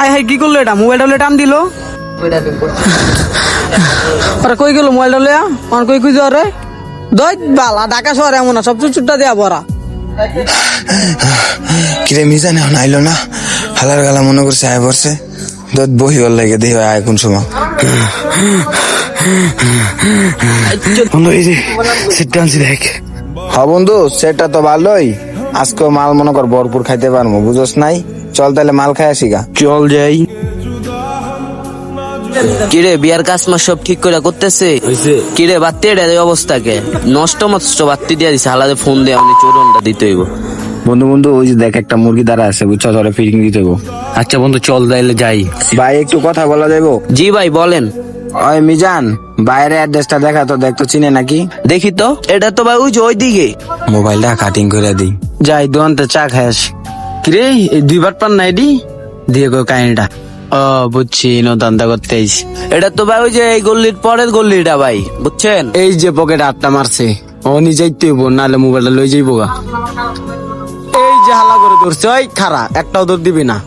আয় হাই কি করলো এটা? মোবাইলটা হলে টান দিল। আরে কই গেল মোবাইলটা লইয়া? আমার কই কই যাওয়ারে? দই বালা ঢাকা শহরে এমন না, সব চুটটা দেয়া ভরা। কিরে মিজান এখন আইলো না? হালার গালা মনে করছে আয় পড়ছে। দত বহিবার লাগে দেহ আয় কোন সময়। বন্ধু এই যে সেট আনছি দেখ। হ্যাঁ বন্ধু সেটটা তো ভালোই, আজকেও মাল মনে কর ভরপুর খাইতে পারবো, বুঝোস নাই? চল তাহলে মাল খাই আসি গা। চল যাই। কিরে বিয়ার কাজ মাস সব ঠিক করে করতেছে? কিরে বাত্তি এটা অবস্থাকে নষ্ট মস্ত বাত্তি দিয়া দিছে, হালাদে ফোন দিয়ে আমি চোরনটা দিতে হইব। বন্ধু বন্ধু ওই যে দেখ একটা মুরগি দ্বারা আছে, বুঝছো? ধরে ফিটিং দিতে হইব। আচ্ছা বন্ধু চল তাইলে যাই। ভাই একটু কথা বলা যাবো? জি ভাই বলেন। ওই মিজান বাইরে অ্যাড্রেসটা দেখা তো, দেখ তো চিনে নাকি? দেখি তো, এটা তো ভাই ওই যে ওই দিকে। মোবাইলটা কাটিং করে দিই। যাই দোকানতে চা খাই আসি। কিরে এই 2 বার পান নাই দি দিয়ে গো কাহিনীটা। ও বুঝছি, নো দান্দা করতে আইছি। এটা তো ভাই ওই যে এই গল্লির পরের গল্লিটা ভাই, বুঝছেন? এই যে পকেটে 8টা মারছে, ও নিজেইতে হইব, নাহলে মোবাইলটা লই যাইব গা। এই যে হালা করে ধরছে, ওই খারা একটাও দৌড় দিবি না।